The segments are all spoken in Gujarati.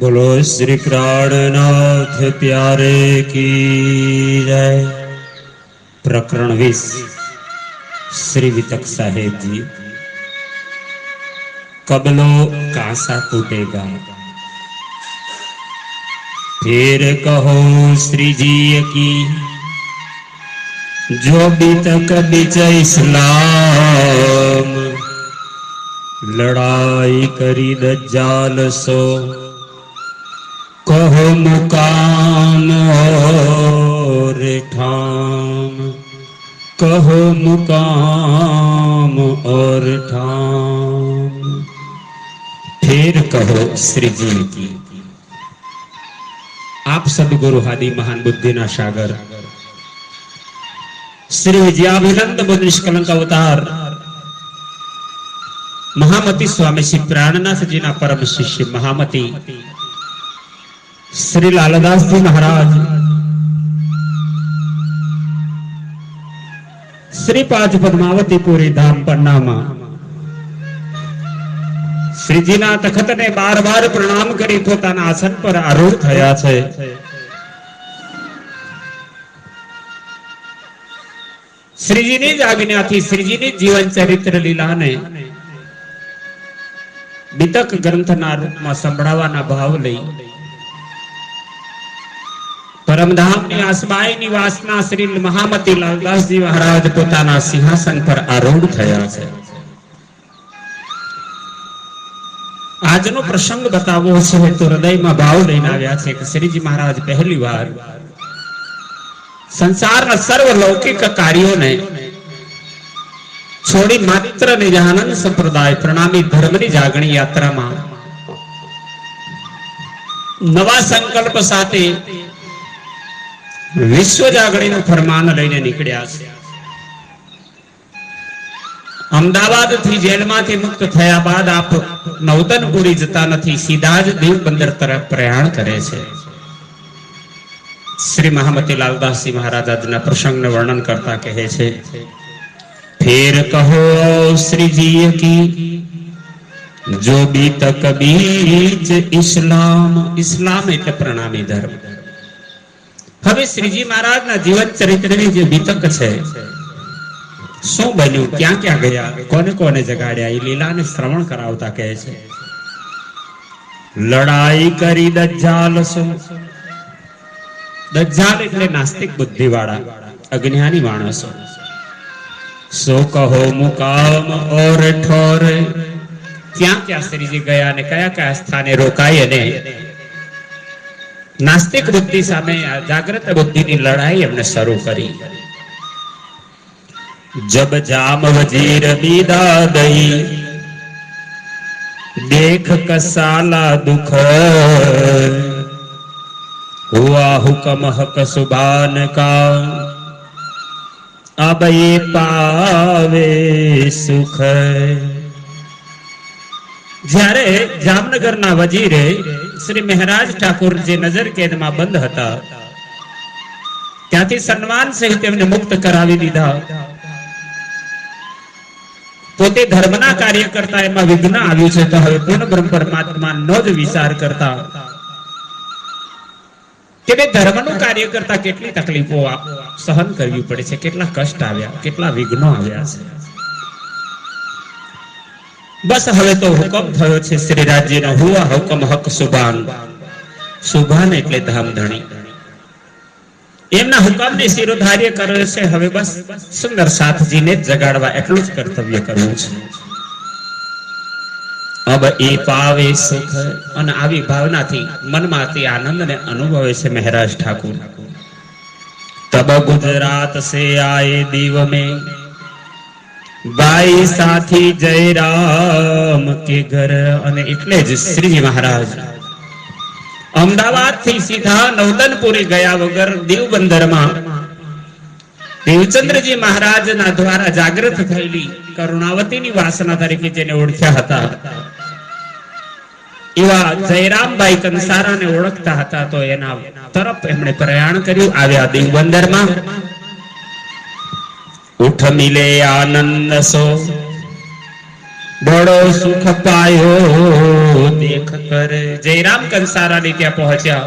बोलो श्री प्राणनाथ प्यारे की जय। प्रकरण 20 श्री वितक साहेब जी। कबलो कांसा टूटेगा, फिर कहो श्री जी की जो बीतक बीच इस्लाम, लड़ाई करी दज्जाल सो कहो मुकाम और ठाम, कहो मुकाम और ठाम, फिर कहो श्री जी की। आप सदगुरु हादी महान बुद्धि ना सागर श्री विजयाभिनंद बुद्ध निष्कलंक अवतार महामती स्वामी श्री प्राणनाथ जी ना परम शिष्य महामती श्री लालदास जी महाराज श्री पांच पद्मावती पूरी धाम पन्नामा श्रीजीना तखत ने बार बार प्रणाम करी पोताना आसन पर आरूढ़ थया छे। श्रीजीनी ज આજ્ઞાથી શ્રીજીની જીવન ચરિત્ર લીલાને બીતક ગ્રંથના રૂપમાં સંભળાવવાના ભાવ લઈ परमधामनी आसमाई निवासना श्री महामती लालदास जी महाराज पोताना सिंहासन पर आरूढ़ थया छे। आजनो प्रसंग बतावो छे तो हृदय में भाव लईने आव्या छे कि श्रीजी महाराज पहली बार संसारना सर्वलौकिक कार्यों ने छोड़ी मात्र निजानंद संप्रदाय प्रणामी धर्मनी जागणी यात्रा में नवा संकल्प साथे विश्व जागणी फरमान लईने निकळ्या छे। अमदावाद थी जेल मांथी मुक्त थया बाद आप नौतनपुरी जता नथी, सीधा ज दीव बंदर तरफ प्रयाण करे छे। श्री महामती लालदास जी महाराज आजना प्रसंग वर्णन करता कहे छे, फिर कहो श्री जी की जो बीतक बीच इस्लाम, इस्लाम एटले प्रणामी धर्म। હવે શ્રીજી મહારાજના જીવન ચરિત્રની જે બીતક છે, શું બન્યું, ક્યાં ક્યાં ગયા, કોને કોને જગાડ્યા, એ લીલાને શ્રવણ કરાવતા કહે છે, લડાઈ કરી દજ્જાલ સો। દજ્જાલ એટલે નાસ્તિક બુદ્ધિવાળા અજ્ઞાની માણસો। સો કહો મુકામ ઓર ઠોર, ક્યાં ક્યાં શ્રીજી ગયા અને કયા કયા સ્થાને રોકાઈ અને नास्तिक बुद्धि सामे जागृत बुद्धि की लड़ाई हमने शुरू करी। जब जाम वजीर बीदा दई देख कसाला दुख, हुआ हुक्म हक सुबान का अब ये पावे सुख। જ્યારે જામનગરના વજીરે શ્રી મહારાજ ઠાકુર જે નજર કેદમાં બંધ હતા ત્યાંથી સન્માન સહિત એમને મુક્ત કરાવી દીધા। પોતે ધર્મના કાર્ય કરતા એમાં વિઘ્ન આવ્યું છે તો હવે પૂર્ણ બ્રહ્મ પરમાત્માનો જ વિચાર કરતા કે ધર્મનું કાર્ય કરતા કેટલી તકલીફો સહન કરવી પડે છે, કેટલા કષ્ટ આવ્યા, કેટલા વિઘ્નો આવ્યા છે। बस हवे तो हुकम थयो छे श्री राज्य नो, हुआ हुकम हक सुबान। सुबान एटले धामधणी, एमना हुकम ने शिरोधार्य करे छे। हवे बस सुंदर साथजी ने जगाड़वा एटલું જ कर्तव्य करવું છે। अब ए पावे सुख, અને આવી ભાવનાથી મનમાંથી આનંદને અનુભવે છે મહારાજ ઠાકુર। तब गुजरात से आए दीव में बाई साथी जय राम के घर, અને એટલે જ શ્રીજી મહારાજ અમદાવાદ થી સીધા નવતનપુરી ગયા વગર દીવ બંદરમાં દેવચંદ્રજી મહારાજના દ્વારા જાગૃત થયેલી કરુણાવતીની વાસના તરીકે જેને ઓળખ્યા હતા એવા જયરામભાઈ કંસારાને ઓળખતા હતા, તો એના તરફ એમણે પ્રયાણ કર્યું। આવ્યા દીવ બંદરમાં। उठ मिले आनंद सो बड़ो सुख पायो देख कर। जयराम कंसारानी ત્યાં પહોંચ્યા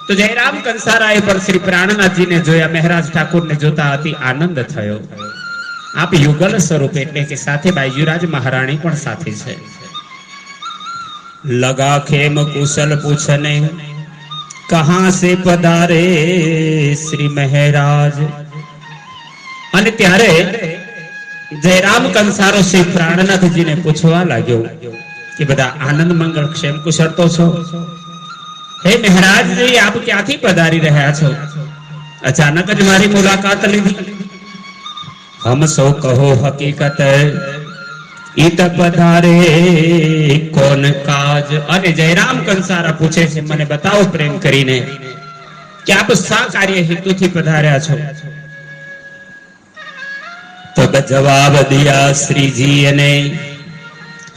તો જયરામ કંસારાએ પર શ્રી પ્રાણનાથજીને જોયા, મહારાજ ઠાકુરને જોતા અતિ આનંદ થયો. આપ યુગલ સ્વરૂપ એટલે કે સાથે બાઈજીરાજ મહારાણી પણ સાથે છે. લગા ખેમ કુશલ પૂછને કહા સે પધારે શ્રી મહારાજ. અને ત્યારે જયરામ કંસારો શ્રી પ્રાણનાથજીને પૂછવા લાગ્યો કે બધા આનંદ મંગળ ક્ષેમ કુશળ તો છો? હે મહારાજજી, આપ ક્યાંથી પધારી રહ્યા છો? અચાનક જ મારી મુલાકાત લીધી. હમ સૌ કહો હકીકત ઈત પધારે કોન કાજ. અને જયરામ કંસારા પૂછે છે, મને બતાવો પ્રેમ કરીને કે આપ શા કાર્ય હેતુથી પધાર્યા છો? तब जवाब दिया श्री जी ने,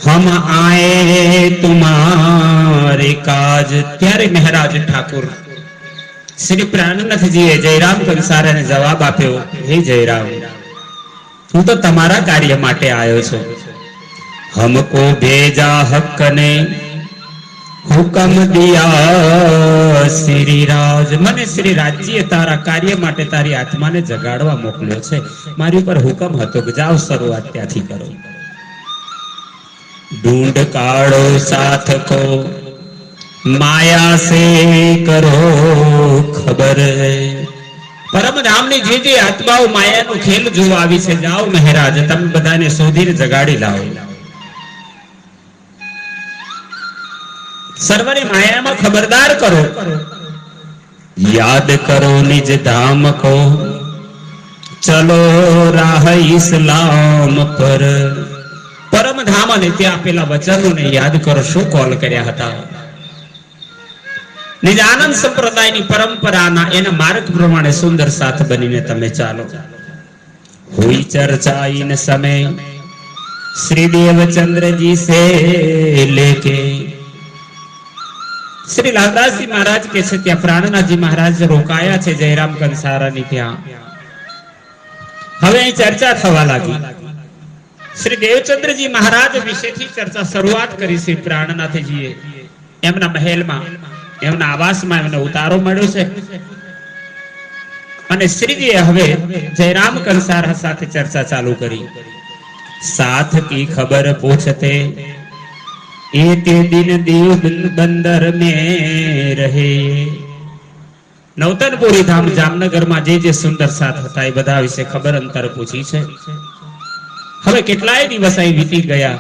हम आए तुम्हारे काज. ત્યારે મહારાજ ઠાકુર શ્રી પ્રાણનાથજીએ જયરામ કંસારાને જવાબ આપ્યો, હે જયરામ, હું તો તમારા કાર્ય માટે આવ્યો છું. हमको भेजा हक ने હુકમ દિયા શ્રી રાજ. મને શ્રી રાજ્યએ તારા કાર્ય માટે તારી આત્માને જગાડવા મોકલ્યો છે. મારી ઉપર હુકમ હતો કે જાઓ, શરૂઆત ત્યાંથી કરો. ઢૂંઢ કાઢો સાથ કો માયા સે કરો ખબર. પરમધામની જે આત્માઓ માયાનો ખેલ જોવા આવી છે, જાઓ મહારાજ, તમે બધાને શોધીને જગાડી લાવો. સર્વને માયામાં ખબરદાર કરો. યાદ કરો નિજ ધામ કો ચલો રાહ ઇસ્લામ પર. પરમધામ અને ત્યાં આપેલા વચનોને યાદ કરો. શું કોલ કર્યા હતા? નિજ આનંદ સંપ્રદાયની પરંપરાના એના માર્ગ પ્રમાણે સુંદર સાથ બનીને તમે ચાલો. हुई चर्चा इन समय श्री देवचंद्र जी से लेके. श्री लालदास जी महाराज के છે ત્યાં પ્રાણનાથજી મહારાજ રોકાયા છે જયરામ કંસારાની ત્યાં. હવે અહીં ચર્ચા થવા લાગી. શ્રી દેવચંદ્રજી મહારાજ વિશેથી ચર્ચા શરૂઆત કરી શ્રી પ્રાણનાથજીએ. એમના મહેલમાં, એમના આવાસમાં એમને ઉતારો મળ્યો છે. અને શ્રીજીએ હવે જયરામ કંસારા સાથે ચર્ચા ચાલુ કરી. साथ की खबर पूछते एक दिन दीव बंदर में रहे. નવતનપુરી ધામ જામનગરમાં જે સુંદર સાથ હતા એ બધા વિશે ખબર અંતર પૂછી છે. હવે કેટલાય દિવસ અહીં વીતી ગયા.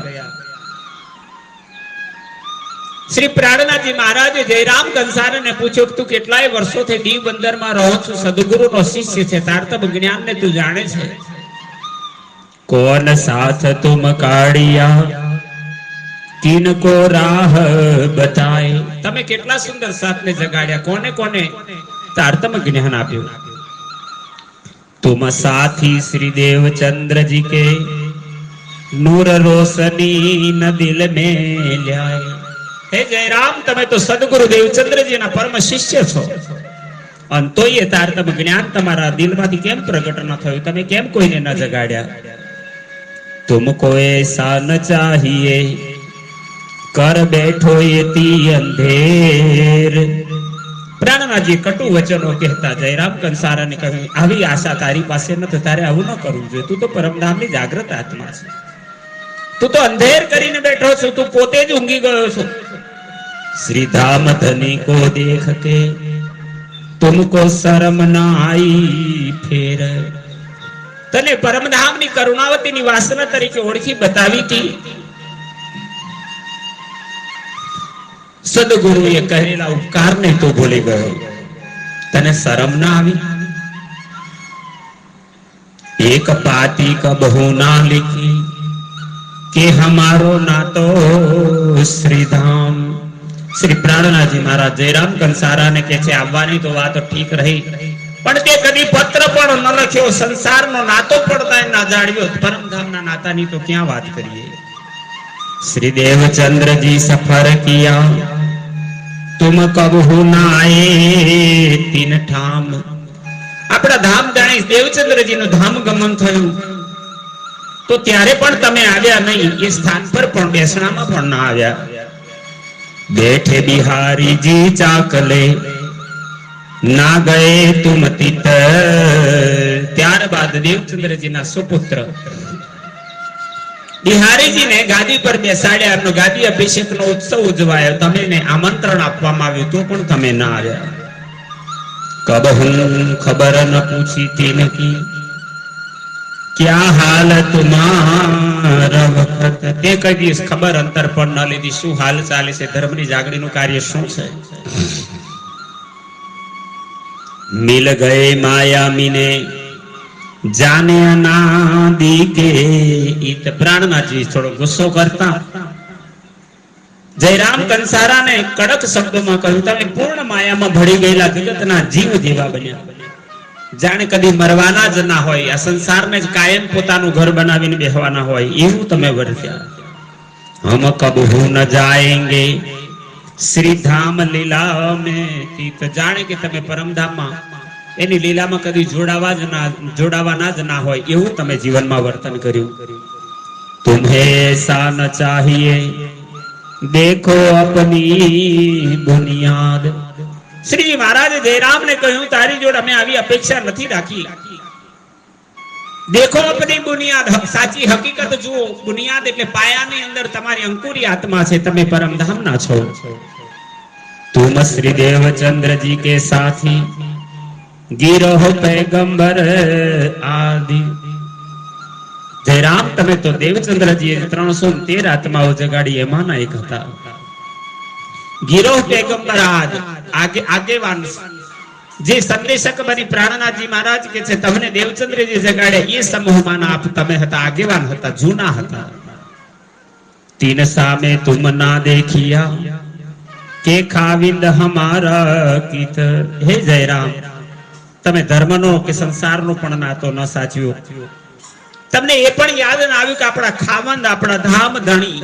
શ્રી પ્રાણનાથજી મહારાજે જયરામ કંસારાને પૂછ્યું કે તું કેટલાય વર્ષોથી દીવ બંદરમાં રહો છો, સદગુરુનો શિષ્ય છે, તારતમ જ્ઞાનને તું જાણે છે. कौन साथ तुम काढ़िया किनको राह बताए. તમે કેટલા સુંદર સાથને જગાડ્યા, કોને કોને તારતમ જ્ઞાન આપ્યું. तुम साथी श्री देवचंद्र जी के नूर रोशनी न दिल में लाए. हे जयराम, તમે તો સદગુરુ દેવચંદ્રજીના પરમ શિષ્ય છો, અને તોય તારતમ જ્ઞાન તમારા દિલમાંથી કેમ પ્રગટ ન થયું? તમે કેમ કોઈને ન જગાડ્યા? तुमको ऐसा न चाहिए कर बैठो ये अंधेर. પ્રાણનાથજી કટુ વચનો કહેતા જયરામ કંસારાને કહ્યું, આવી આશા તારી પાસે નથી, તારે આવું ન કરવું જોઈએ. તું તો પરમધામની જાગ્રત આત્મા છે, તું તો અંધેર કરીને બેઠો છો, તું પોતે જ ઊંઘી ગયો છો. श्री धाम धनी को देख के तुमको शर्म ना आई फिर. तने परमधामनी करुणावतीनी वासना तरीके ओळखी बतावी थी. सदगुरुए कहेला उपकारने तो भूली गयो, तने शरम ना आवी? एक पाती कबहू ना लिखी कि हमारो नातो श्री धाम. श्री प्राणनाथजी महाराज जयराम कंसाराने કહે છે આવવાની તો વાત ઠીક રહી, પણ તે કદી પત્ર પણ ન લખ્યો, સંસારનો નાતો પડતા ન જાણ્યો, પરમધામના નાતાની તો ક્યાં વાત કરીએ. श्री देवचंद्र जी सफर किया तुम कबहू ना आए तीन ठाम. આપણા ધામ જાણી દેવચંદ્રજી નું ધામ ગમન થયું, તો ત્યારે પણ તમે આવ્યા નહીં, એ સ્થાન પર પણ બેસણામાં પણ ના આવ્યા. બેઠે બિહારીજી ચાકલે ના ગયે તુમ તિત. ત્યારબાદ દેવચંદ્રજીના સુપુત્ર બિહારીજીને ગાદી પર બેસાડ્યા, એમનો ગાદી અભિષેકનો ઉત્સવ ઉજવાયો. તમને આમંત્રણ આપવામાં આવ્યું તો પણ તમે ના આવ્યા. કબહું ખબર ન પૂછી તીન કી, ક્યા હાલ તુમારા વખત. તે કઈ દિવસ ખબર અંતર પણ ન લીધી, શું હાલ ચાલે છે, ધર્મની જાગણીનું કાર્ય શું છે. મિલ ગયે માયા મીને જાને અનાદિ કે ઈત. પ્રાણનાથજી થોડો ગુસ્સો કરતા જયરામ કંસારાને કડક શબ્દોમાં કહ્યું, તમે પૂર્ણ માયામાં ભળી ગયેલા જગતના જીવ જેવા બન્યા, જાણે કદી મરવાના જ ના હોય, આ સંસારને જ કાયમ પોતાનું ઘર બનાવીને બેહવાના હોય એવું તમે વર્ત્યા. હમ કબહુ ન જાયેંગે શ્રી ધામ લીલા મેં તીત. જાણે કે તમે પરમધામમાં એની લીલામાં કદી જોડાવાના જ ના હોય એવું તમે જીવનમાં વર્તન કર્યું. તુમ્હે એસા ન ચાહીએ દેખો અપની બુનિયાદ. શ્રી મહારાજ જયરામને કહ્યું, તારી જોડે અમે આવી અપેક્ષા નથી રાખી. દેખો અપની બુનિયાદ, સાચી હકીકત જુઓ. બુનિયાદ એટલે પાયાની અંદર તમારી અંકુરી આત્મા છે, તમે પરમધામના છો. તુમ શ્રી દેવચંદ્રજી કે સાથી ગિરહો પૈગંબર આદિ. જયરામ તમે તો દેવચંદ્રજી 313 આત્માઓ જગાડી એમાંના એક હતા. ગિરોહ પૈગંબર આદિ આગેવાન, જે સંદેશક બની પ્રાણનાથજી મહારાજ કે છે તમને દેવચંદ્રજી જગાડે એ સમૂહમાં આપ તમે હતા, આગેવાન હતા, જૂના હતા. તીન સામે તુમ ના દેખિયા કે ખાવિંદ હમારા કીત. હે જયરામ, તમે ધર્મનો કે સંસારનો પણ નાતો ન સાચ્યો. તમને એ પણ યાદ ના આવ્યું કે આપણા ખાવંદ, આપણા ધામ ધણી,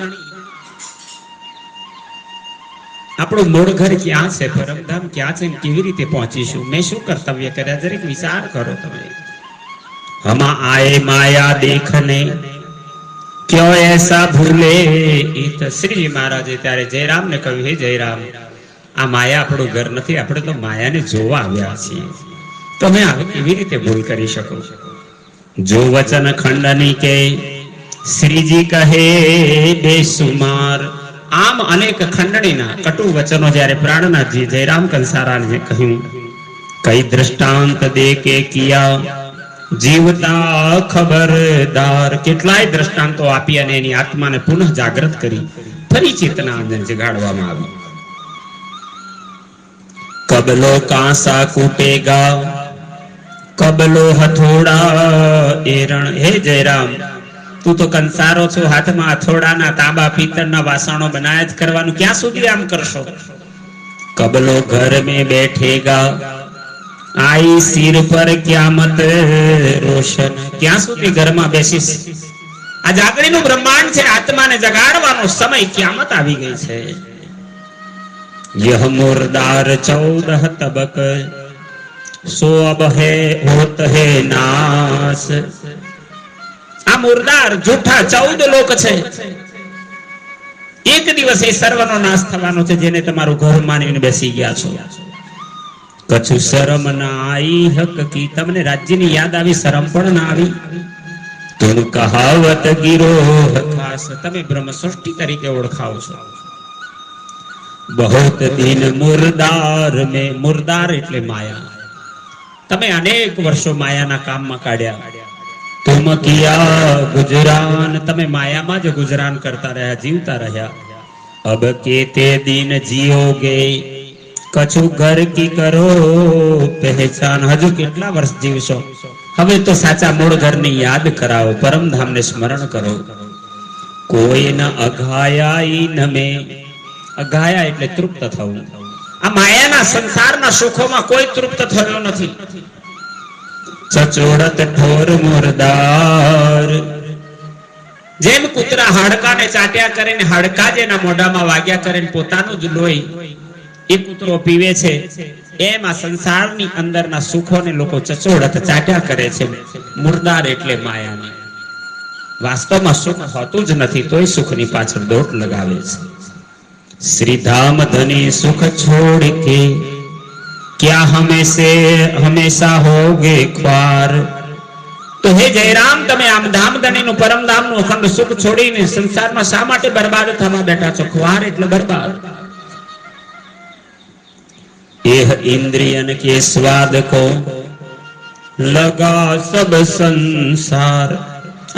આપણું મૂળ ઘર ક્યાં છે, પરમધામ ક્યાં છે, કેવી રીતે પહોંચીશું, મેં શું કર્તવ્ય કર્યા, જરીક વિચાર કરો તમે. હમા આયે માયા દેખને ક્યો એસા ભૂલે ઈત. શ્રીજી મહારાજે ત્યારે જયરામને કહ્યું, હે જયરામ, આ માયા આપણું ઘર નથી, આપણે તો માયાને જોવા આવ્યા છીએ, તમે કેવી રીતે ભૂલ કરી શકો. જો વચન ખંડની કે શ્રીજી કહે બેસુમાર. આમ અનેક ખંડણીના કટુ વચનો જ્યારે પ્રાણનાથજી જયરામ કંસારાને કહ્યું, કઈ દ્રષ્ટાંત દે કે કિયા જીવતા ખબરદાર. કેટલાય દ્રષ્ટાંતો આપી અને એની આત્માને પુનઃ જાગૃત કરી, ફરી ચેતના જગાડવામાં આવી. કબલો કાંસા કૂટેગા કબલો હથોડા એરણ. હે જયરામ, તું તો કંસારો છો, હાથમાં હથોડાના તાંબા પિત્તળના વાસણો બનાયા જ કરવાનું, ક્યાં સુધી આમ કરશો. કબલો ઘર મેં બેઠેગા આઈ સિર પર ક્યામત રોશન. ક્યાં સુધી ઘરમાં બેસીશ. આ જાગણીનું બ્રહ્માંડ છે, આત્માને જગાડવાનો સમય, ક્યામત આવી ગઈ છે. યહ મુર્દાર 14 તબક સો અબ હે હોત હે નાશ. આ મુર્દાર જૂઠા 14 લોક છે, એક દિવસ એ સર્વનો નાશ થવાનો છે, જેને તમારું ઘર માનીને બેસી ગયા છો. કછુ શરમ ના આઈ હક કી. તમને રાજ્યની યાદ આવી, શરમ પણ ના આવી. તુમ કહાવત ગિરોહ ખાસ. તમે બ્રહ્મ સૃષ્ટિ તરીકે ઓળખાવ છો. બહુત દિન મુર્દાર મેં. મુર્દાર એટલે માયા. તમે અનેક વર્ષો માયાના કામમાં કાઢ્યા. તુમ કિયા ગુજરાન. તમે માયામાં જ ગુજરાન કરતા રહ્યા, જીવતા રહ્યા. અબ કેતે દિન જીઓગે કછુ ઘર કી કરો પહેચાન. હજુ કેટલા વર્ષ જીવશો. હવે તો સાચા મૂળ ઘરની યાદ કરાવો, પરમધામને સ્મરણ કરો. કોઈ ન અઘાયા ન મે. અઘાયા એટલે તૃપ્ત થવું. આ માયાના સંસારના સુખોમાં કોઈ તૃપ્ત થયો નથી. ચચોડત ઠોર મુર્દાર. જેમ કૂતરા હાડકાને ચાટ્યા કરે ને હાડકા જેના મોઢામાં વાગ્યા કરે ને પોતાનું જ લોહી એ કૂતરો પીવે છે, એમ આ સંસારની અંદરના સુખોને લોકો ચચોડત ચાટ્યા કરે છે. મુર્દાર એટલે માયાને. વાસ્તવમાં સુખ હોતું જ નથી, તોય સુખની પાછળ દોટ લગાવે છે. श्री धाम धनी सुख छोड़ के क्या हमेशा होगे ख्वार. તો હે જયરામ, તમે આમ ધામ ધની નું પરમ ધામ નું અખંડ સુખ છોડીને સંસારમાં શા માટે બરબાદ થવા બેઠા છો? ખ્વાર એટલે બરબાદ. એહ ઇન્દ્રિયન કે સ્વાદ કો લગા સબ સંસાર.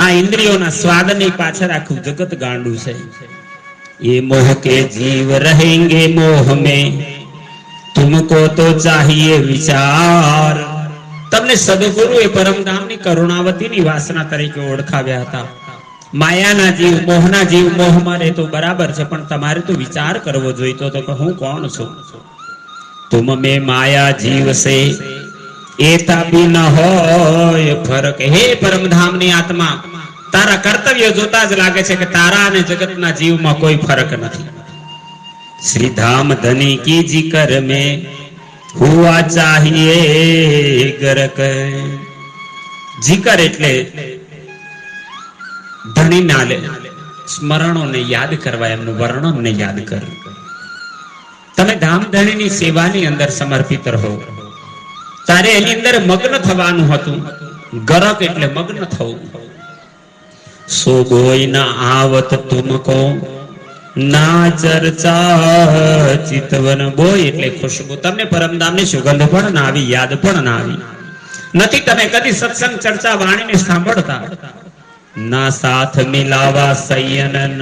આ ઇન્દ્રિયોના સ્વાદની પાછળ આખું જગત ગાંડું છે. ये मोह के जीव रहेंगे मोह में, तुमको तो चाहिए विचार. તમને સદગુરુએ પરમધામની કરુણાવતીની વાસના તરીકે ઓળખાવ્યા હતા. માયાના જીવ, મોહના જીવ મોહમાં રહે તો બરાબર છે, પણ તમારે તો વિચાર કરવો જોઈતો તો કે હું કોણ છું. तुम में माया जीव से एता भी न હોય ફરક. હે પરમધામની આત્મા, તારા કર્તવ્ય જોતા જ લાગે છે કે તારા અને જગતના જીવમાં કોઈ ફરક નથી. શ્રી ધામ ધની કી જીકર में हुआ चाहिए ગરક. જીકર એટલે ધણીના સ્મરણોને યાદ કરવા, એમનું વર્ણનને યાદ કર. તમે ધામ ધણીની સેવાની અંદર સમર્પિત રહો. તારે એની અંદર મગ્ન થવાનું હતું. ગરક એટલે મગ્ન થવું. सो बोई न आवत तुमको ना चर्चा चितवन. બોય એટલે ખુશ્બુ. તમને પરમધામની સુગંધ પણ ના આવી, યાદ પણ ના આવી નથી. તમે કદી સત્સંગ ચર્ચા વાણીને સાંભળતા. ના સાથ મિલાવા સયનન,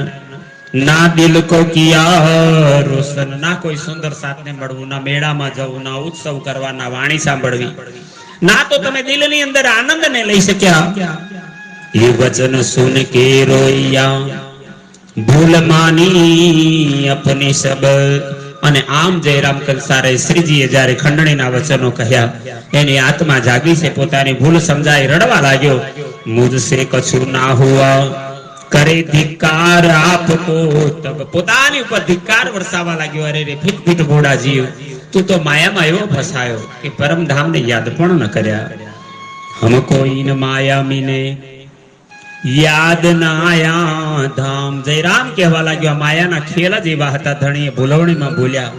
ના દિલ કો કિયા રોશન. ના કોઈ સુંદર સાથને મળવું, ના મેળામાં જવું, ના ઉત્સવ કરવા, ના વાણી સાંભળવી, ના તો તમે દિલની અંદર આનંદને લઈ શક્યા. ये वचन सुन के रोया भूल मानी अपनी सब. અને આમ જયરામ કંસારે શ્રીજીએ જ્યારે ખંડણીના વચનો કહ્યા, એની આત્મા જાગી છે, પોતાની ભૂલ સમજાય, રડવા લાગ્યો. મુझसे કછું ના હુઆ કરે ધિક્કાર આપકો તબ. પોતાની ઉપર ધિક્કાર વરસાવવા લાગ્યો. અરે રે ફીટ ફીટ ઘોડા જીવ, તું તો માયામાં એવો ફસાયો કે પરમધામને યાદ પણ ન કર્યા. હમકો ઈન માયા મીને યાદ ના આયા ધામ. જયરામ કહેવા લાગ્યો, માયાના ખેલ જ એવા હતા. ધણીએ ભૂલવણીમાં ભૂલ્યા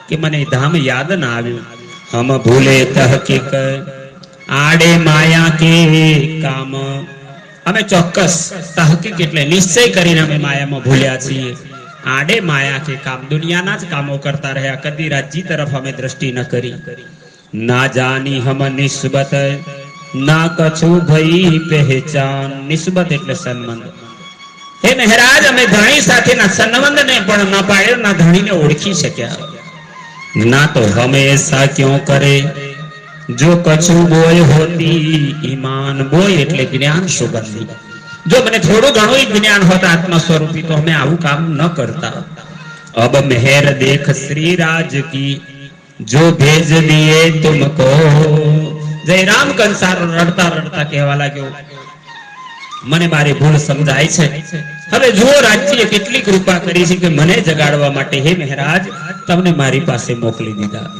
કે મને ધામ યાદ ના આવ્યું. હમ ભૂલે તહકીક આડે માયા કે કામ. અમે ચોક્કસ તહકીક એટલે નિશ્ચય કરીને અમે માયામાં ભૂલ્યા છીએ. આડે માયા કે કામ, દુનિયાના જ કામો કરતા રહ્યા. કદી રાજ્ય તરફ અમે દ્રષ્ટિ ન કરી. ના જાની હમ નિસ્બત ના કછું ભઈ પહેચાન. નિસ્બત એટલે સંબંધ. હે મહારાજ, અમે ધણી સાથેના સંબંધને પણ ન પાડ્યો, ના ધણીને ઓળખી શક્યા. ના તો હમેશા ક્यों કરે જો કછું બોય હોતી ઈમાન. બોય એટલે જ્ઞાન સુગંધી. જો મને થોડું ઘણું જ્ઞાન હોતા આત્મા સ્વરૂપી તો અમે આવું કામ ન કરતા. અબ મહેર દેખ શ્રી રાજ કી જો ભેજ દિએ તુમકો. જયરામ કંસાર રડતા રડતા કહેવા લાગ્યો, મને મારી ભૂલ સમજાય છે. હવે જુઓ, રાજ્યએ કેટલી કૃપા કરી છે કે મને જગાડવા માટે હે મહારાજ તમને મારી પાસે મોકલી દીધા.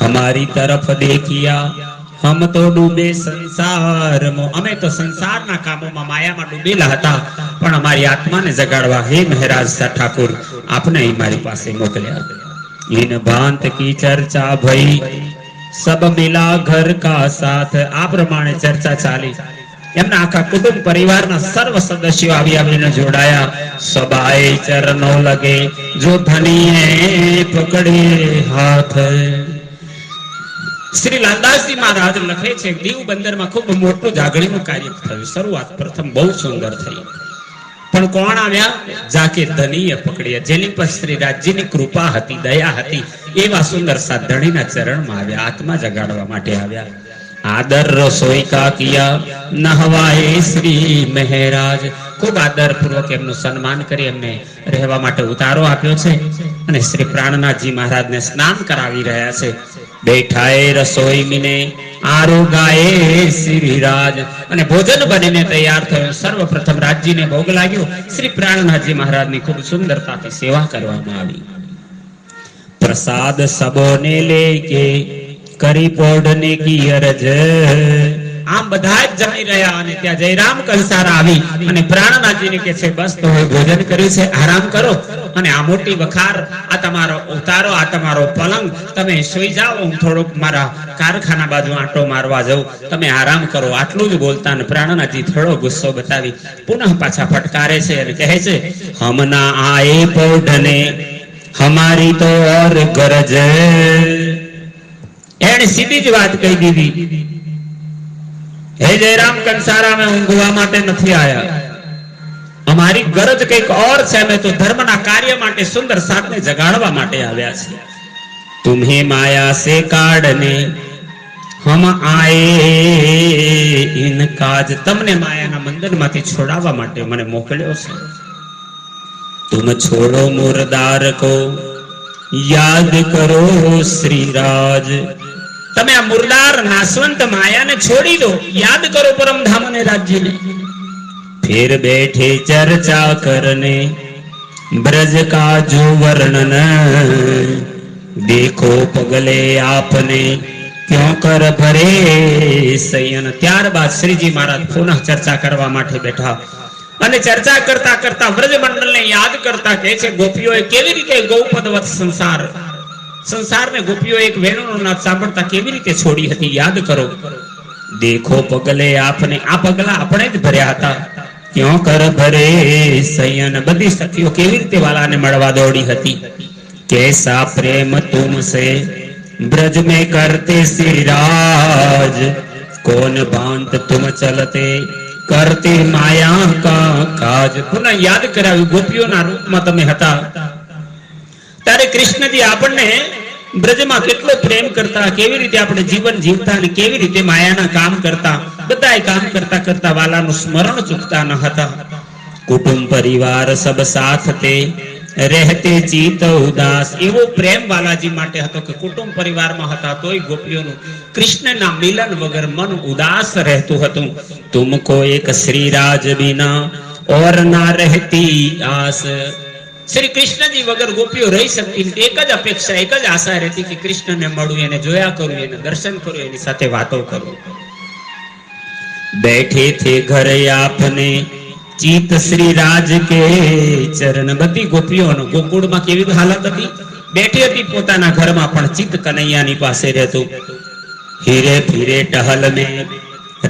હમારી તરફ દેખિયા હમ તો ડૂબે સંસારમાં. અમે તો સંસારના કામોમાં માયામાં ડૂબેલા હતા, પણ અમારી આત્માને જગાડવા હે મહારાજ ઠાકુર આપને મારી પાસે મોકલ્યા. ઇન ભાંત કી ચર્ચા ભઈ સબ મિલા ઘર કા સાથ. આ પ્રમાણે ચર્ચા ચાલી. એમના આખા કુટુંબ પરિવારના સર્વ સદસ્યો આવીને જોડાયા. સબાએ ચરણો લગે જો ધનીએ પકડે હાથ. શ્રી લાલદાસજી મહારાજ લખે છે, દીવ બંદરમાં ખૂબ મોટું જાગણીનું કાર્ય થયું. શરૂઆત પ્રથમ બહુ સુંદર થઈ, પણ કોણ આવ્યા? જાકે ધનીએ પકડ્યા. જેની પર શ્રી રાજ્યની કૃપા હતી, દયા હતી, એવા સુંદર સાધણીના ચરણમાં આવ્યા, આત્મા જગાડવા માટે આવ્યા. આદર રસોઈ કા કિયા નહવાએ શ્રી મહારાજ. ખૂબ આદર પૂર્વક એમનું સન્માન કરી એમને રહેવા માટે ઉતારો આપ્યો છે. અને શ્રી પ્રાણનાથજી મહારાજને સ્નાન કરાવી રહ્યા છે. બેઠાએ રસોઈ મીને આરોગાએ શ્રીરાજ. અને ભોજન બનીને તૈયાર થયો. સર્વપ્રથમ રાજ્યને ભોગ લાગ્યો. શ્રી પ્રાણનાથજી મહારાજની ખૂબ સુંદરતાથી સેવા કરવામાં આવી. પ્રસાદ સબોને લેકે કરી પોઢને કી અરજ. આમ બધા જ જમી રહ્યા અને ત્યાં જયરામ કંસારા આવી અને પ્રાણનાથજીને કહે છે બસ તો હવે ભોજન કર્યું છે, આરામ કરો અને આ મોટી વખાર, આ તમારો ઉતારો, આ તમારો પલંગ, તમે સુઈ જાઓ, હું થોડુંક મારા કારખાના બાજુ આંટો મારવા જાઉં, તમે આરામ કરો. આટલું જ બોલતા અને પ્રાણનાથજી થોડો ગુસ્સો બતાવી પુનઃ પાછા ફટકારે છે અને કહે છે હમના આએ પૌઢને હમારી તો ઓર ગરજ. એને સીધી જ વાત કહી દીધી, હે જયરામ કંસારા, મેં ઊંઘવા માટે નથી આયા, અમારી ગરજ કંઈક ઓર છે, અમે તો ધર્મના કાર્ય માટે સુંદર સાધને જગાડવા માટે આવ્યા છે. તુમ્હે માયા સે કાઢને હમ આએ ઇન કાજ, તમને માયાના બંધનમાંથી છોડાવવા માટે મને મોકલ્યો છે. તુમ છોડો મુરદાર કો યાદ કરો શ્રી રાજ, તમે આ મુરદાર નાશવંત માયાને છોડી દો, યાદ કરો પરમધામ અને રાજ્યને. फिर बैठे चर्चा करने ब्रज का जो वर्णन, देखो पगले आपने क्यों कर भरे सयन. ત્યારબાદ શ્રીજી મહારાજ પુનઃ ચર્ચા કરવા માટે બેઠા અને ચર્ચા કરતા કરતા વ્રજ મંડળને યાદ કરતા કહે છે ગોપીઓએ કેવી રીતે ગૌપદવત સંસારને ગોપીઓ એક વેણુનો નાદ સાંભળતા કેવી રીતે છોડી હતી, યાદ કરો. દેખો પગલે આપને, આ પગલા આપણે જ ભર્યા હતા. ક્यों कर भरे सयन, बधी सखियों केवी रीते वालाने मळवा दौड़ी हती. कैसा प्रेम तुमसे ब्रज में करते श्री राज, कौन भांत तुम चलते करते माया का काज. पुनः याद कराव्યું ગોપીઓના રૂપમાં તમે હતા ત્યારે કૃષ્ણજી આપણને બ્રજમાં કેટલો પ્રેમ કરતા, કેવી રીતે આપણે જીવન જીવતા અને કેવી રીતે માયાના કામ કરતા, બધાય કામ કરતા કરતા વાલાનું સ્મરણ ચૂકતા ન હતા. કુટુંબ પરિવાર સબ સાથ તે રહેતે ચિત ઉદાસ, એવો પ્રેમ વાલાજી માટે હતો કે કુટુંબ પરિવારમાં હતા તોય ગોપીઓનું કૃષ્ણના મિલન વગર મન ઉદાસ રહેતું હતું. તુમકો એક શ્રીરાજ બિના ઓર ના રહેતી આસ, શ્રી કૃષ્ણજી વગર ગોપીઓ રહી શકતી નથી. એક જ અપેક્ષા, એક જ આશા રહેતી કે કૃષ્ણને મળું, એને જોયા કરું, એને દર્શન કરું, એની સાથે વાતો કરું. बैठे थे घर आपने ચિત શ્રી રાજ કે ચરણ, બધી ગોપીઓનો ગોકુળમાં કેવી હાલત હતી, બેઠી હતી પોતાના ઘરમાં પણ ચિત્ત કનૈયાની પાસે રહેતું. હીરે ફીરે ટહલ में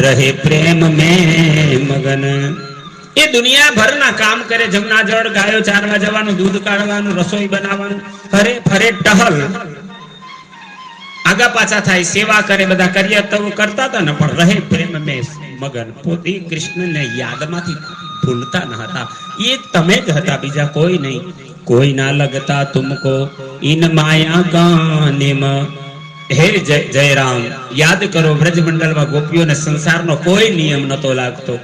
રહે પ્રેમ में મગન, એ દુનિયાભરના કામ કરે, જમના જળ, ગાયો ચારવા જવાનું, દૂધ કાઢવાનું, રસોઈ બનાવવાનું, ફરે ફરે ટહલ, આગા પાછા થાય, સેવા કરે, બધા કર્યા તો કરતા હતા ને, પણ રહે પ્રેમ મેં મગન, પોતે કૃષ્ણને યાદમાંથી ભૂલતા ન હતા. એ તમે જ હતા, બીજા કોઈ નહીં. કોઈ ના લગતા તુમકો ઇન માયા ગાનેમાં, હે જયરામ યાદ કરો, બ્રજ મંડળમાં ગોપીઓને સંસારનો કોઈ નિયમ નતો લાગતો.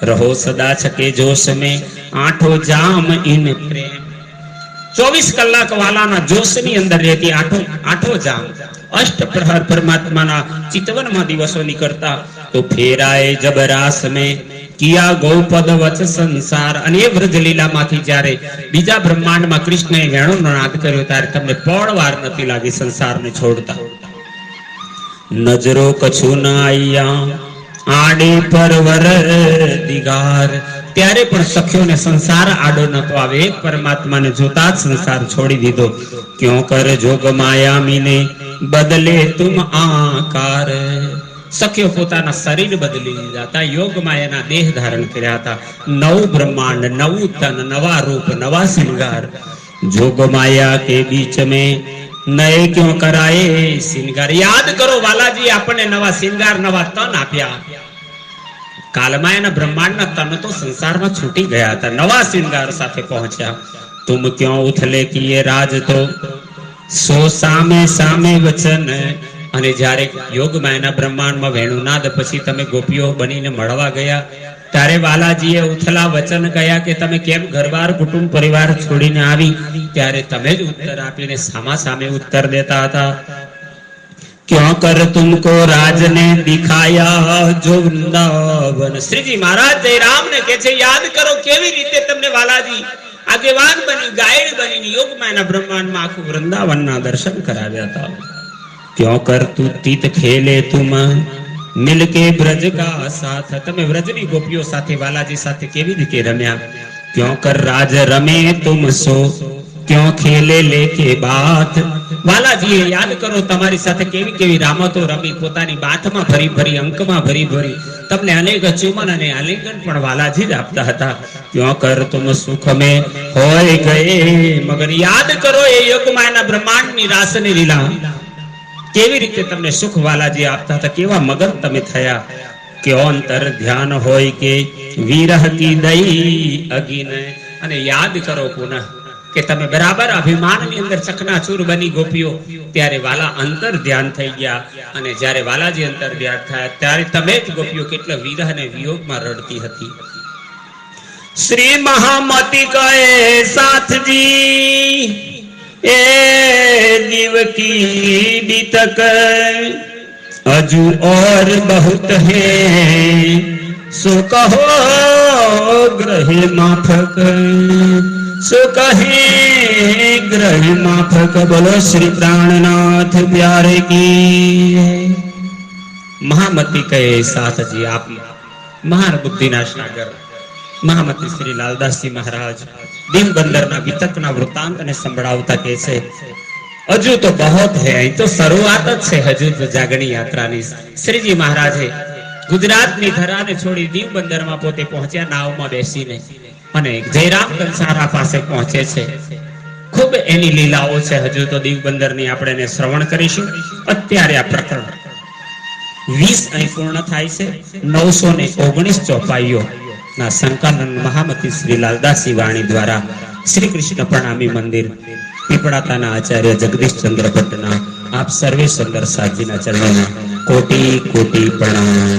રહો સદા છકે જોશ में આઠો જામ ઇન પ્રેમ, 24 કલાક વાલાના જોશની અંદર રહેતી આઠો જામ. અષ્ટ પ્રહર પરમાત્માના ચિતવનમાં દિવસો નીકળતા. તો ફેરાય જબ રાસ में કિયા ગૌપદ વચ સંસાર, અને એ વ્રજ લીલામાંથી જ્યારે બીજા બ્રહ્માંડમાં કૃષ્ણએ વેણુનો નાદ કર્યો ત્યારે તમને પળવાર નથી લાગી સંસારને છોડતા. નજરો કછું ના આયા આડે પરવર દિગાર, ત્યારે પણ સખ્યોને સંસાર આડો નતો આવે, એક પરમાત્માને જોતા જ સંસાર છોડી દીધો. ક્યોં કર જોગ માયા મીને બદલે તુમ આકાર, સખ્યો પોતાના શરીર બદલી લીધા હતા, યોગ માયાના દેહ ધારણ કર્યા હતા. નવ બ્રહ્માંડ, નવું તન, નવા રૂપ, નવા શ્રૃંગાર. જોગ માયા કે બીચ में નયે ક્यों કરાયે શ્રૃંગાર, યાદ કરો વાલાજી આપણને નવા શ્રૃંગાર, નવા તન આપ્યા. કાલમાં એના બ્રહ્માંડના તન તો સંસારમાં છૂટી ગયા હતા, નવા શ્રૃંગાર સાથે પહોંચ્યા. તુમ ક્यों ઉથલે કિયે રાજ તો સો સામે સામે વચન, અને જ્યારે યોગમાં એના બ્રહ્માંડમાં વેણુનાદ પછી તમે ગોપીઓ બનીને મળવા ગયા ત્યારે વાલાજીએ ઉથલા વચન કહ્યા કે તમે કેમ ઘરબાર કુટુંબ પરિવાર છોડીને આવી, ત્યારે તમે જ ઉત્તર આપીને સામા સામે ઉત્તર દેતા હતા. ક્यों कर तुमको राज ने दिखाया जो वृंदावन, શ્રીજી મહારાજ જયરામને કહે છે યાદ કરો કેવી રીતે તમને વાલાજી આગેવાન બની, ગાઈડ બની યોગમાં એના બ્રહ્માંડમાં આખું વૃંદાવનના દર્શન કરાવ્યા હતા. क्यों कर तू तीत खेले तुम मिलके ब्रज का साथ, તમે વ્રજની ગોપીઓ સાથે વાલાજી સાથે કેવી રીતે રમ્યા? क्यों कर राज रमे तुम सो, क्यों खेले लेके बात? વાલાજીએ યાદ કરો તમારી સાથે કેવી કેવી રામતો રમી, પોતાની બાથમાં ભરી ભરી, અંકમાં ભરી ભરી, તમને અનેક ચુમન અને આલિંગન પણ વાલાજી જ આપતા હતા. ક્यों कर तुम सुख में होय गए, મગર યાદ કરો એ યુગમાં એના બ્રહ્માંડની રાસની લીલા, કેવી રીતે તમને સુખ વાલાજી આપતા હતા, કેવા મગન તમે થયા. કે અંતર ધ્યાન હોય કે વિરહ કી દઈ અગિન, અને યાદ કરો પુનઃ કે તમે બરાબર અભિમાનની અંદર ચકનાચૂર બની ગોપીઓ, ત્યારે વાલા અંતર ધ્યાન થઈ ગયા. અને જ્યારે વાલાજી અંતર ધ્યાન થયા ત્યારે તમે જ ગોપીઓ કેટલા વિરહ અને વિયોગમાં રડતી હતી. શ્રી મહામતી કહે સાથજી એ जीव की बीतक अजू और बहुत है, सो कहो ग्रह माफक, सो कहे ग्रह माफक. बोलो श्री प्राणनाथ प्यारे की. महामती કહે સાથજી આપ મહાન બુદ્ધિના સાગર મહામતી શ્રી લાલદાસજી મહારાજ દીનબંદરના વિતકના વૃત્તાંતને સંભળાવતા કહે છે, હજુ તો બહોત હે, અહીં તો શરૂઆત જ છે હજુ તો જાગણી યાત્રાની. શ્રીજી મહારાજે ગુજરાતની ધરાને છોડી દીનબંદરમાં પોતે પહોંચ્યા નાવમાં બેસીને, અને જયરામ કંસારા પાસે પહોંચે છે. ખૂબ એની લીલાઓ છે, હજુ તો દીવબંદરની આપણે શ્રવણ કરીશું. અત્યારે આ પ્રકરણ 20 અહીં પૂર્ણ થાય છે. 919 ચોપાઈઓ ના સંકલન મહામતી શ્રી લાલદાસજી વાણી દ્વારા શ્રી કૃષ્ણ પ્રણામી મંદિર પીપળાતાના આચાર્ય જગદીશ ચંદ્ર ભટ્ટના આપ સર્વે સુંદર સાધ્વીના ચરણોમાં કોટી કોટી પ્રણામ.